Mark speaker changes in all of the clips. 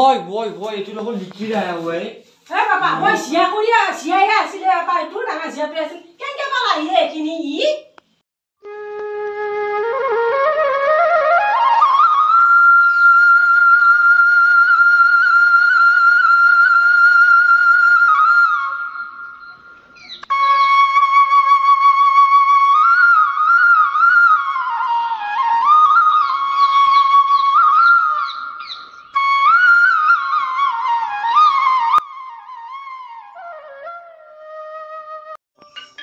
Speaker 1: Woi, itu lo likir aja, woi.
Speaker 2: Hei, Papa, woi, siapa ya, sih apa itu, dengan siapa sih? Kan malah ini kini.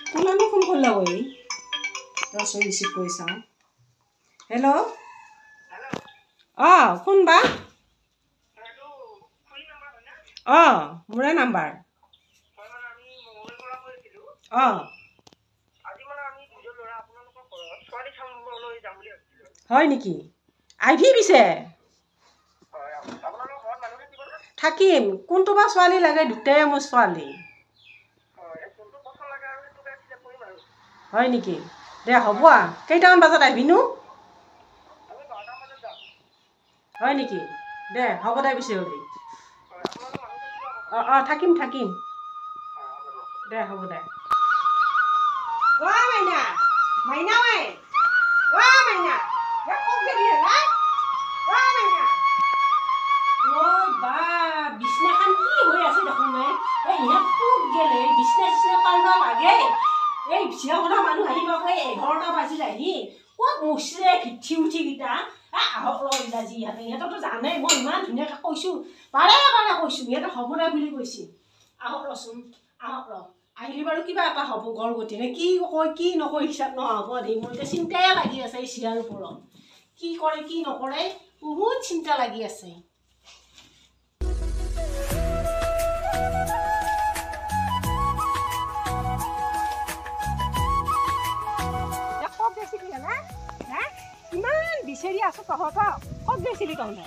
Speaker 2: Kulano phone kolla woi. Raso receive koisa. Hello? Hello. Phone ba? Hello. Phone number na? Mura number. Phone ami mobile kora koisilu. Aji mara ami dujo lora আপোনালোকৰ ঘৰত ছোৱালী চাবলৈ যাম বুলি ভাবিছিলো। হয় নেকি? IV বিছে। হয়, আপোনালোকৰ ঘৰত মানুহ থাকিব না? থাকিম। কোনটো বা ছোৱালী লাগে দুটাই মোৰ ছোৱালী। হয় নেকি দে হ'ব কেইটামান বজাত আহিবিনো হয় নেকি দে হ'ব দে পিছে হলি থাকিম দে হ'ব দে মাইনা মাইনা মাইনা ক'ত গেলি হেলা মাইনা বা বিছনাখন কি হৈ আছে দেখোন ইয়াত ক'ত গেলে বিছনা পাৰব লাগে এই চিয়াখনা মানুহ আহিব কই 11টা বাজিল আহি ক'ত মুছৰে কিঠি উঠি গিটা আহক ৰ ইলাজি ইহঁততো জানে মই ইমান ধুনীয়াকৈ কৈছোঁ বাৰে কৈছোঁ ইহঁতে হ'ব না বুলি কৈছে আহক ৰচোন আহক ৰ আহিলে বাৰু কিবা এটা হ'ব ঘৰ গতি নে কি কয় কি নকয় হিচাপ নহ'ব দেই মোৰ এতিয়া চিন্তাই লাগি আছে এই চিয়াৰ ওপৰত কি কৰে কি নকৰে বহুত চিন্তা লাগি আছে ইমান বিচাৰি আছো তহঁত ক'ত গৈছিলি তহঁতে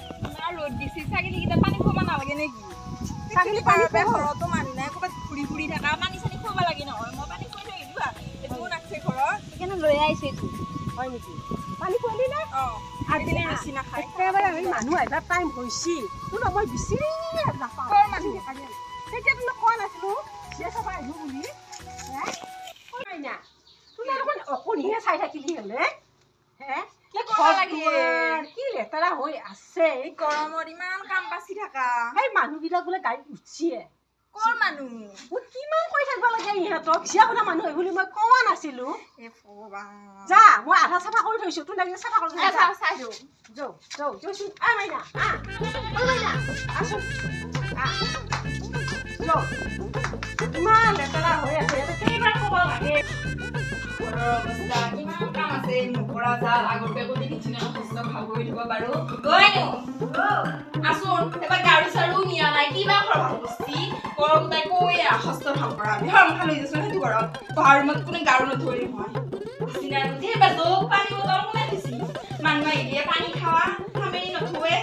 Speaker 2: ৰ'দ দিছি ছাগলীকেইটা পানী খুৱাব নালাগে নেকি ছাগলী পানী ঘৰতো মানুহ নাই ক'ৰবাত ঘূৰি থকা পানী চানী খুৱাব লাগে নহয় মই পানী খুৱাই থৈ আহিলোঁ এইটো নাকছে ঘৰত সেইকাৰণে লৈ আহিছে এইটো হয় নেকি পানী খুৱালি না আজিলে ৰচি নাখায় একেবাৰে আমি মানুহ আহিবা টাইম হৈছে তোৰ মই বিচাৰি নাপাওঁ ঘৰ মানুহ দেখা যায় তেতিয়া তোক কোৱা নাছিলোঁ চিয়া চাব আহিব বুলি নাই না তোৰ দেখোন অকণিহে চাই থাকিলি হ'লে কি লেতেৰা হৈ আছে গৰমত ইমান কাম বাচি থাকা সেই মানুহবিলাক বোলে গাড়ীত উঠিয়ে কৰ মানুহ মই কিমান কৈ থাকিব লাগে ইহঁতক চিয়া শুনা মানুহ হয় বুলি মই কোৱা নাছিলোঁ যা মই আধা চাফা কৰি থৈছোঁ তোৰ লাগিলে চাফা কৰি চাই দিওঁ যাওঁচোন মাইনা মাইনা আছোন ইমান লেতেৰা হৈ আছে কেইবাৰ ক'ব লাগে অৱস্থা কিমান কাম আছে নকৰা যাল আগতে গলি কিছিনে কষ্ট খাব দিব বাৰু গৈনো আসুন এবাৰ গাড়ী চাৰু নিয়া নাই কিবা খৰবা বস্তি কৰক তাই কৈ হস্ত কাম কৰা আমি হম খালৈ যাছ হেতু কৰক পাহাৰ মত কোনে গাড়ী নধৰি হয় কিছিনে যে এবাৰ দো পানী বটল কোনে দিছি মানুহ আহিলে পানী খাৱা খামেই নথৱে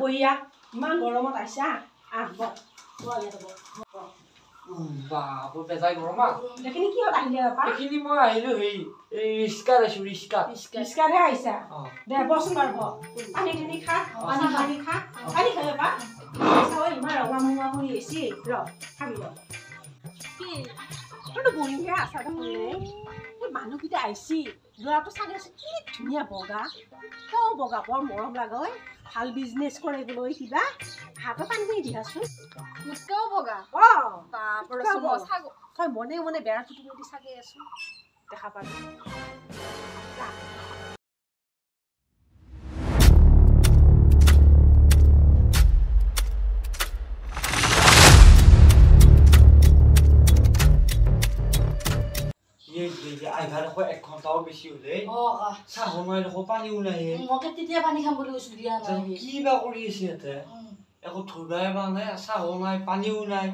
Speaker 2: বহিয়া ইমান গৰমত আইছা
Speaker 1: বেজাই গৰমা
Speaker 2: এইখিনি কি আহিলে
Speaker 1: এইখিনি মই আহিলো এই ৰিস্কাত আছো ৰিস্কাতহে আহিছা দে বচোন বাৰু পানী খা পানী খা পানী খাই পা ইমান ৰঙা মুঙা হৈ আহিছে ৰ খাবি ৰ কি তোৰতো বহিহে আছা দেখোন এই মানুহকেইটা আহিছি ল'ৰাটো চাগে আছে কি ধুনীয়া বগা কিয় বগা বৰ মৰম লাগে ভাল বিজনেছ কৰে বোলে কিবা হাতত পানী দিয়াচোন কিয় বগা তই মনে মনে বেৰা টুটি দি চাগে আছো দেখা পাবি আইভাৰ দেখো 1 ঘণ্টাও বেছি হলে চাহ বনাই দেখো পানীও নাই
Speaker 3: মকে তেতিয়া পানী খাম বুলি কৈছো দিয়া নাই
Speaker 1: কিবা কৰি আছে ইয়াতে
Speaker 3: একো থৈ মানে চাহো নাই পানীও নাই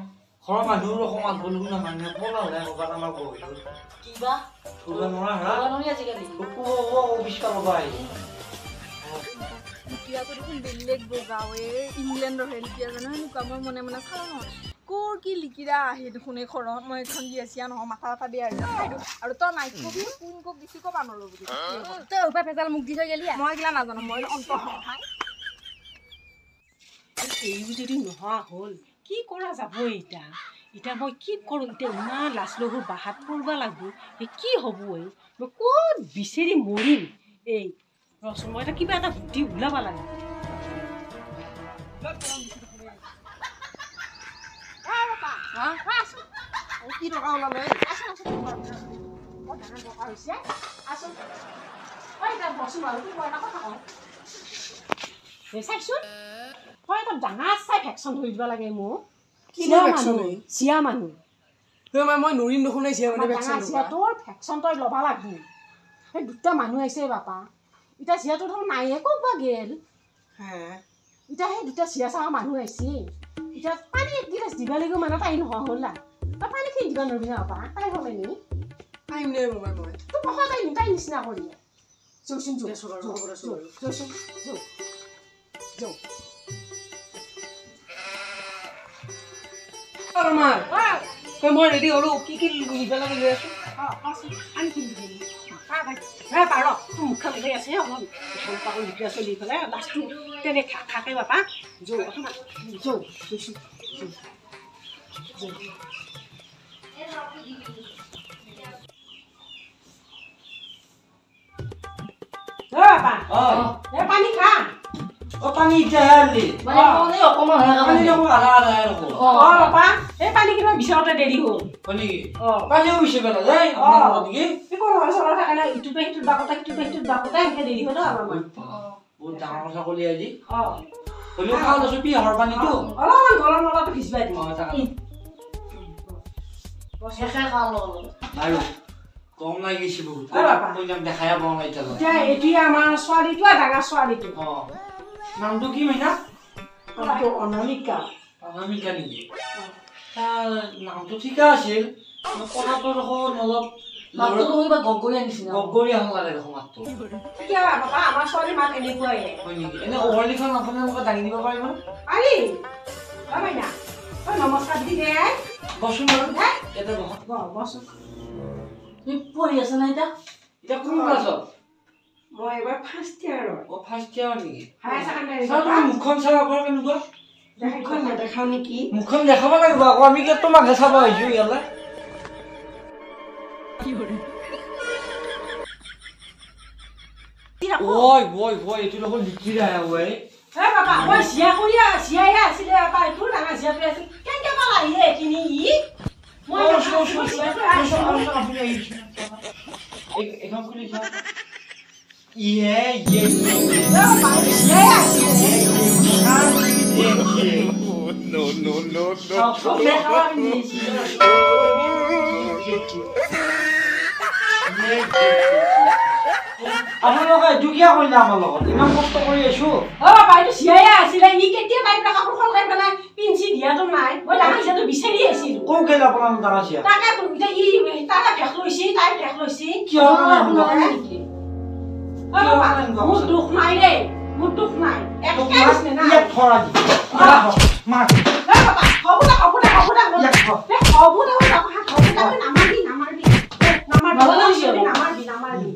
Speaker 3: ঘৰৰ মানুহৰ অকমান বলু না মানুহে পলালে ক'ৰবাত আমাৰ বহিলো
Speaker 2: কিবা
Speaker 3: থৈ নোৱাৰা হা
Speaker 2: আজিকালি
Speaker 3: অবিষ্কাৰ হ'ব আহি
Speaker 4: লুকিয়াটো দেখোন বেলেগ বগাৱে ইংলেণ্ডৰ হে লুকিয়া জানো সেনেকুৱা মই মনে মনে চাওঁ নহয় ক'ৰ কি লিকিৰা আহে দেখোন এই ঘৰত মই এখন বিয়াচিয়া নহয় মাথা এটা দিয়া আৰু তই নাইট কবি কোন কক বেছি ক'বা নোৱাৰো বুলি তই উপায় ভেজাল মোক দি থৈ গেলি মই এইগিলা নাজানো মই অন্তৰ নহয়
Speaker 2: এইবোৰ যদি নোহোৱা হ'ল কি কৰা যাব এতিয়া মই কি কৰোঁ এতিয়া ইমান লাজ লঘু বাহাত কৰিব লাগিব এই কি হ'ব মই ক'ত বিচাৰি মৰিম এই ৰচোন মই কিবা এটা বুদ্ধি ওলাব লাগে
Speaker 4: কি টকা ওলালে
Speaker 2: চাইচোন হয় এটা ডাঙৰ চাই ভেকচন ধৰি দিব লাগে মোক চিয়া মানুহ
Speaker 1: মই নৰিম দেখোন
Speaker 2: তোৰ ভেকচন তই ল'ব লাগবি সেই দুটা মানুহ আহিছে বাপা এতিয়া চিয়াটো ধৰ নাইয়ে ক'ত বা গেল এতিয়া সেই দুটা চিয়া চাৱা মানুহ আহিছে এতিয়া পানী এক গিলাচ দিব লাগিব মানে তাই নোহোৱা হ'ল না তই পানী খিনি দিব নোৱাৰিবি না বাপা তাই হ'লে নি
Speaker 1: টাইম নাই মই
Speaker 2: তোৰ পঢ়া তাই নিচিনা কৰি যৌচোন
Speaker 1: মই ৰেডি হ'লো কি নিব লাগে লৈ আছো
Speaker 2: পানী খিনি দিবি পাৰ তোৰ মুখখন ওলাই আছে অলপ পাকল লিখিয়া চলি পেলাই লাষ্টটো তেনে থাকে বাপা পানী খা
Speaker 3: পানী
Speaker 2: বাপা এই পানী কিবা বিচাৰোতে দেৰি হ'ল
Speaker 3: পানীও হৈছে পেলা যায়
Speaker 2: ইটোৰ পৰা সিটোৰ বাকতে এনেকে দেৰি হ'ল
Speaker 3: বহুত ডাঙৰ ছাগলী আজি হ'লেও খাওঁ লৈছো পিহৰ পানীটো
Speaker 2: অলপমান গৰম অলপ ভিজবাই দিম
Speaker 3: আৰু কম লাগিছে বহুত দেখাই পাওঁ এতিয়া
Speaker 2: এতিয়া আমাৰ ছোৱালীটো ডাঙৰ ছোৱালীটো
Speaker 3: নামটো কি মাইনা
Speaker 2: অনামিকা
Speaker 3: অনামিকা নেকি তাৰ নামটো ঠিকে আছিল কথাটো দেখোন অলপ গগৰীয়া হ'ব লাগে দেখোন মাতটো
Speaker 2: আমাৰ ছোৱালী মাত এনেকুৱাই
Speaker 3: হয় নেকি এনে অভাৰলিখন আপোনালোকে দাঙি দিব পাৰিব
Speaker 2: নমস্কাৰ দি দে
Speaker 3: বচোন বাৰু ইয়াতে
Speaker 2: বচোন
Speaker 4: পঢ়ি আছে না এতিয়া
Speaker 3: এতিয়া কোন ক্লাছত
Speaker 2: মই এবাৰ ফাৰ্ষ্ট ইয়াৰত
Speaker 3: ফাৰ্ষ্ট ইয়াৰ নেকি
Speaker 2: হায়াৰ ছেকেণ্ডাৰী
Speaker 3: মুখখন চাব পাৰ কেনেকুৱা
Speaker 2: মুখখন নেদেখাও নেকি
Speaker 3: মুখখন দেখাব লাগিব আকৌ আমি তোমাকহে চাব আহিছো ইয়ালৈ এইটো দেখোন লিখিৰা ঐ
Speaker 2: বাবা মই চিয়া কৰি চিয়াই আছিলে বাবা এইটো ডাঙৰ চিয়াটো আছিল কেনেকে পালা এইখিনি মই
Speaker 3: এখন খুলি চা আপোনালোকে দুখীয়া কৰিলে আমাৰ লগত ইমান কষ্ট কৰি আছো
Speaker 2: বাইদেউ চিয়াই আছিলে ই কেতিয়া বাইদেউ কাপোৰ সলকাই পেলাই পিঞ্চি দিয়াটো নাই মই ডাঙৰ চিয়াটো বিচাৰি আছিলো
Speaker 3: কোন গেল আপোনালোক ডাঙৰ চিয়া
Speaker 2: তাকে তাকে ভেক লৈছি তাই ভেক লৈছি মোৰ দুখ নাই দেই মোৰ দুখ নাই নামাৰবি